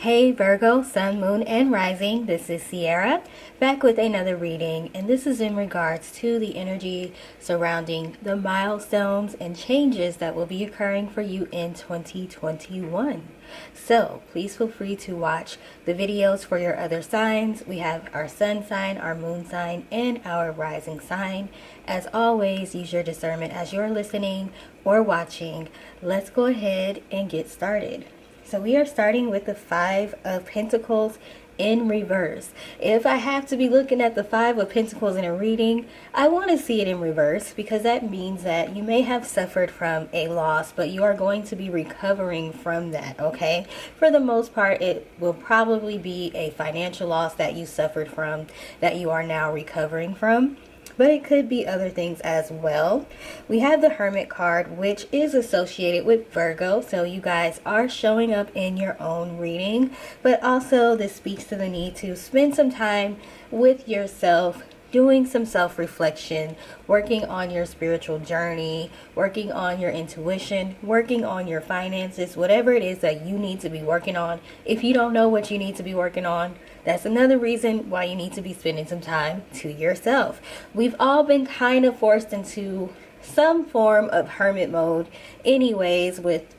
Hey Virgo, Sun, Moon, and Rising, this is Sierra, back with another reading, and this is in regards to the energy surrounding the milestones and changes that will be occurring for you in 2021. So please feel free to watch the videos for your other signs. We have our sun sign, our moon sign, and our rising sign. As always, use your discernment as you're listening or watching. Let's go ahead and get started. So we are starting with the Five of Pentacles in reverse. If I have to be looking at the Five of Pentacles in a reading, I want to see it in reverse because that means that you may have suffered from a loss, but you are going to be recovering from that, okay? For the most part, it will probably be a financial loss that you suffered from that you are now recovering from. But it could be other things as well. We have the Hermit card, which is associated with Virgo. So you guys are showing up in your own reading. But also this speaks to the need to spend some time with yourself, doing some self-reflection, working on your spiritual journey, working on your intuition, working on your finances, whatever it is that you need to be working on. If you don't know what you need to be working on, that's another reason why you need to be spending some time to yourself. We've all been kind of forced into some form of hermit mode anyways with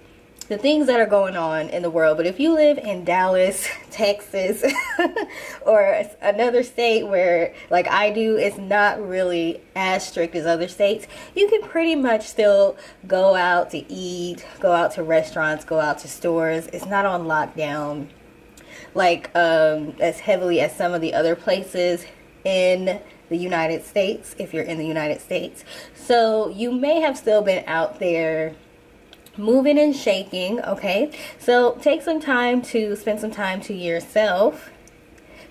the things that are going on in the world. But if you live in Dallas, Texas, or another state where, like I do, it's not really as strict as other states, you can pretty much still go out to eat, go out to restaurants, go out to stores. It's not on lockdown like as heavily as some of the other places in the United States, if you're in the United States. So you may have still been out there moving and shaking, okay? So take some time to spend some time to yourself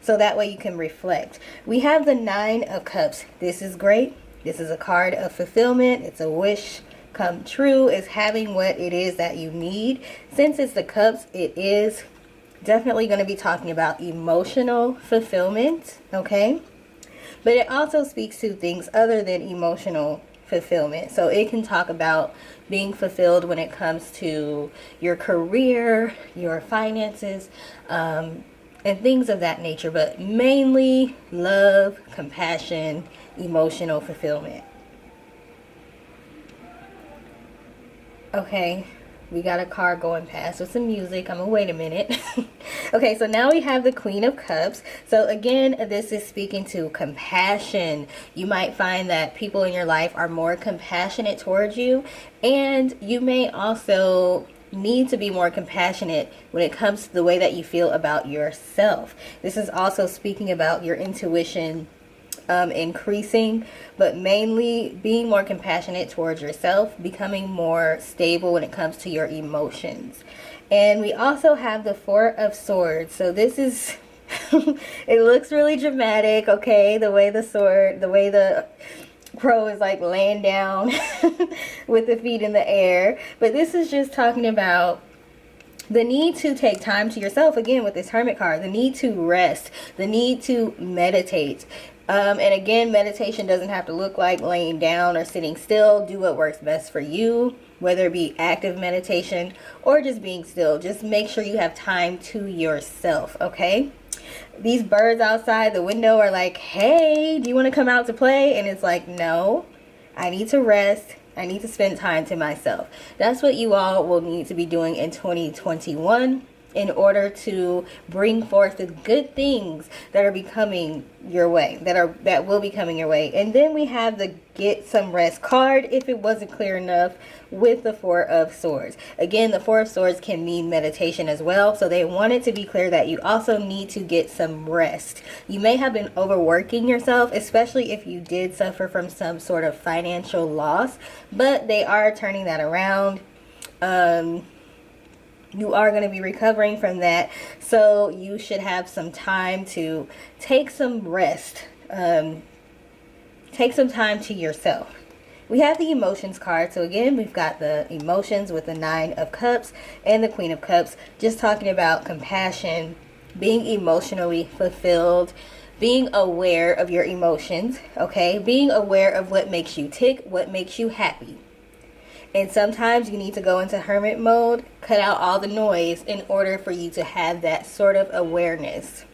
so that way you can reflect. We have the Nine of Cups. This is great. This is a card of fulfillment. It's a wish come true. It's having what it is that you need. Since it's the cups, it is definitely going to be talking about emotional fulfillment, okay? But it also speaks to things other than emotional fulfillment. So it can talk about being fulfilled when it comes to your career, your finances, and things of that nature, but mainly love, compassion, emotional fulfillment. Okay. We got a car going past with some music. I'm gonna wait a minute. Okay, so now we have the Queen of Cups. So again, this is speaking to compassion. You might find that people in your life are more compassionate towards you, and you may also need to be more compassionate when it comes to the way that you feel about yourself. This is also speaking about your intuition increasing, but mainly being more compassionate towards yourself, becoming more stable when it comes to your emotions. And we also have the Four of Swords. So this is it looks really dramatic, okay? The way the crow is like laying down with the feet in the air, but this is just talking about the need to take time to yourself, again with this Hermit card, the need to rest, the need to meditate. And again, meditation doesn't have to look like laying down or sitting still. Do what works best for you, whether it be active meditation or just being still. Just make sure you have time to yourself, okay? These birds outside the window are like, hey, do you want to come out to play? And it's like, no, I need to rest. I need to spend time to myself. That's what you all will need to be doing in 2021 in order to bring forth the good things that are becoming your way, that will be coming your way. And then we have the Get Some Rest card, if it wasn't clear enough, with the Four of Swords. Again, the Four of Swords can mean meditation as well, so they wanted to be clear that you also need to get some rest. You may have been overworking yourself, especially if you did suffer from some sort of financial loss, but they are turning that around. You are going to be recovering from that, so you should have some time to take some rest. Take some time to yourself. We have the Emotions card. So again, we've got the emotions with the Nine of Cups and the Queen of Cups, just talking about compassion, being emotionally fulfilled, being aware of your emotions, okay? Being aware of what makes you tick, what makes you happy. And sometimes you need to go into hermit mode, cut out all the noise in order for you to have that sort of awareness.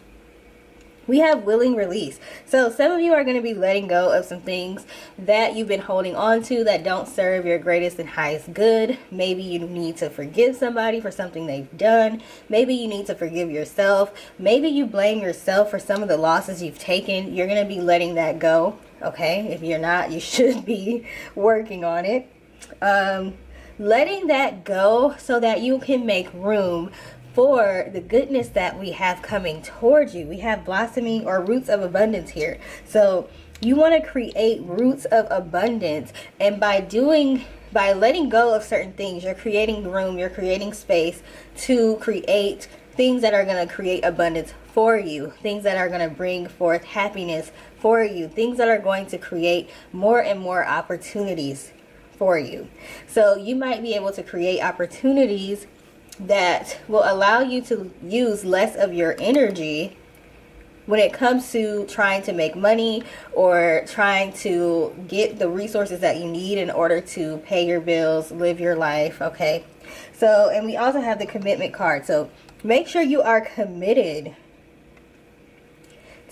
We have willing release. So some of you are going to be letting go of some things that you've been holding on to that don't serve your greatest and highest good. Maybe you need to forgive somebody for something they've done. Maybe you need to forgive yourself. Maybe you blame yourself for some of the losses you've taken. You're going to be letting that go. Okay? If you're not, you should be working on it. Letting that go so that you can make room for the goodness that we have coming towards you. We have blossoming or roots of abundance here. So you want to create roots of abundance, and by letting go of certain things, you're creating room, you're creating space to create things that are going to create abundance for you, things that are going to bring forth happiness for you, things that are going to create more and more opportunities for you. So you might be able to create opportunities that will allow you to use less of your energy when it comes to trying to make money or trying to get the resources that you need in order to pay your bills, live your life, okay? So, and we also have the commitment card. So make sure you are committed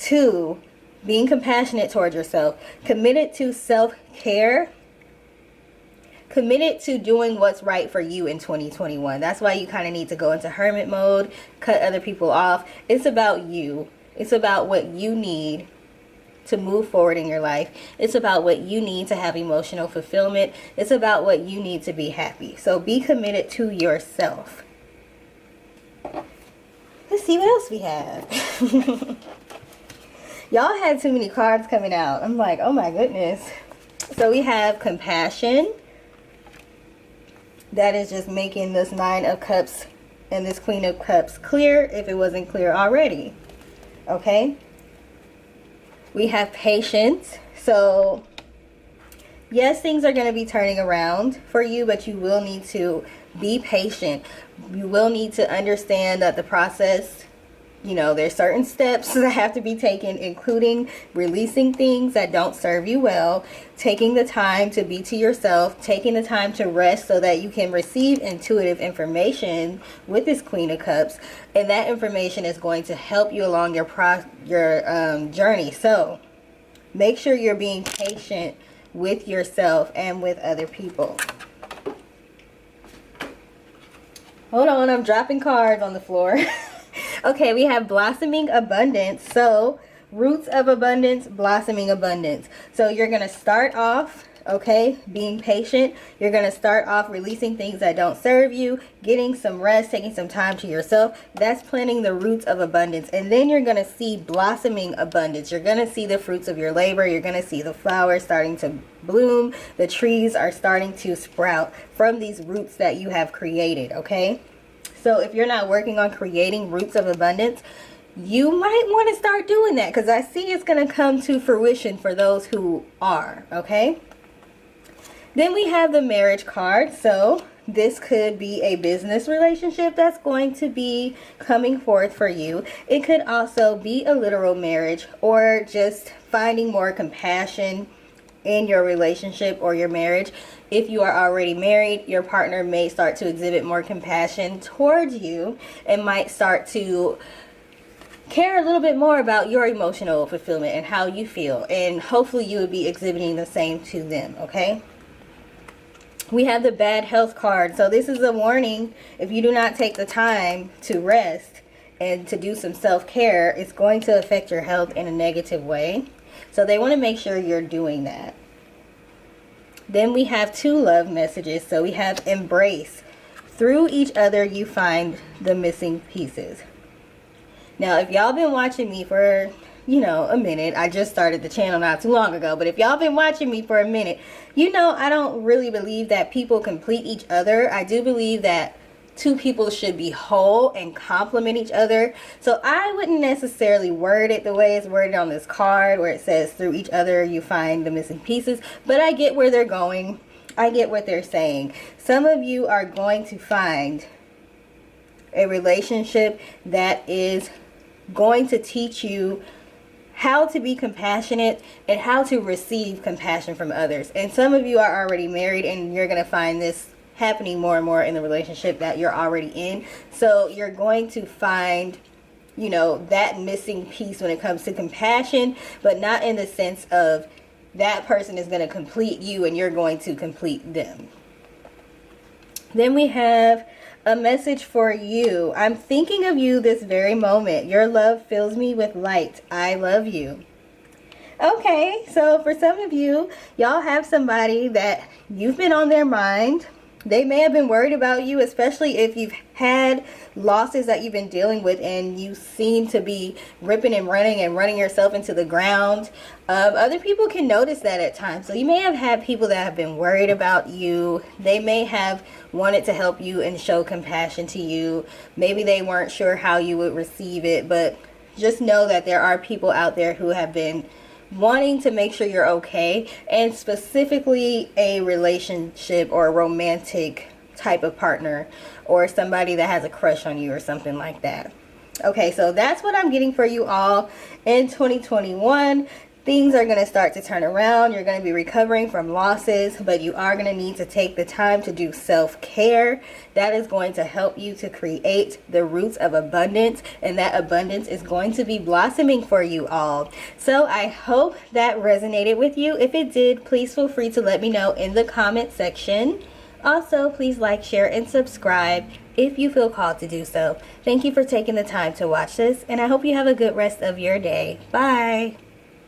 to being compassionate towards yourself, committed to self-care, committed to doing what's right for you in 2021. That's why you kind of need to go into hermit mode, cut other people off. It's about you. It's about what you need to move forward in your life. It's about what you need to have emotional fulfillment. It's about what you need to be happy. So be committed to yourself. Let's see what else we have. Y'all had too many cards coming out. I'm like, oh my goodness. So we have compassion. That is just making this Nine of Cups and this Queen of Cups clear if it wasn't clear already. Okay? We have patience. So, yes, things are going to be turning around for you, but you will need to be patient. You will need to understand that the process, you know, there's certain steps that have to be taken, including releasing things that don't serve you well, taking the time to be to yourself, taking the time to rest so that you can receive intuitive information with this Queen of Cups, and that information is going to help you along your journey. So make sure you're being patient with yourself and with other people. Hold on, I'm dropping cards on the floor. Okay, we have blossoming abundance. So, roots of abundance, blossoming abundance. So, you're going to start off, okay, being patient. You're going to start off releasing things that don't serve you, getting some rest, taking some time to yourself. That's planting the roots of abundance. And then you're going to see blossoming abundance. You're going to see the fruits of your labor. You're going to see the flowers starting to bloom. The trees are starting to sprout from these roots that you have created, okay? So if you're not working on creating roots of abundance, you might want to start doing that, because I see it's going to come to fruition for those who are, okay? Then we have the marriage card. So this could be a business relationship that's going to be coming forth for you. It could also be a literal marriage, or just finding more compassion in your relationship or your marriage. If you are already married, your partner may start to exhibit more compassion towards you and might start to care a little bit more about your emotional fulfillment and how you feel. And hopefully you would be exhibiting the same to them, okay? We have the bad health card. So this is a warning. If you do not take the time to rest and to do some self-care, it's going to affect your health in a negative way. So they want to make sure you're doing that. Then we have two love messages. So we have embrace. Through each other, you find the missing pieces. Now, if y'all been watching me for, a minute, I just started the channel not too long ago, but if y'all been watching me for a minute, I don't really believe that people complete each other. I do believe that two people should be whole and complement each other. So I wouldn't necessarily word it the way it's worded on this card, where it says through each other you find the missing pieces. But I get where they're going. I get what they're saying. Some of you are going to find a relationship that is going to teach you how to be compassionate and how to receive compassion from others. And some of you are already married, and you're going to find this happening more and more in the relationship that you're already in. So you're going to find, you know, that missing piece when it comes to compassion, but not in the sense of that person is going to complete you and you're going to complete them. Then we have a message for you. I'm thinking of you this very moment. Your love fills me with light. I love you. Okay, so for some of you, y'all have somebody that you've been on their mind. They may have been worried about you, especially if you've had losses that you've been dealing with and you seem to be ripping and running yourself into the ground. Other people can notice that at times. So you may have had people that have been worried about you. They may have wanted to help you and show compassion to you. Maybe they weren't sure how you would receive it, but just know that there are people out there who have been wanting to make sure you're okay, and specifically a relationship or a romantic type of partner, or somebody that has a crush on you or something like that. Okay, so that's what I'm getting for you all in 2021. Things are going to start to turn around. You're going to be recovering from losses, but you are going to need to take the time to do self-care. That is going to help you to create the roots of abundance, and that abundance is going to be blossoming for you all. So I hope that resonated with you. If it did, please feel free to let me know in the comment section. Also, please like, share, and subscribe if you feel called to do so. Thank you for taking the time to watch this, and I hope you have a good rest of your day. Bye.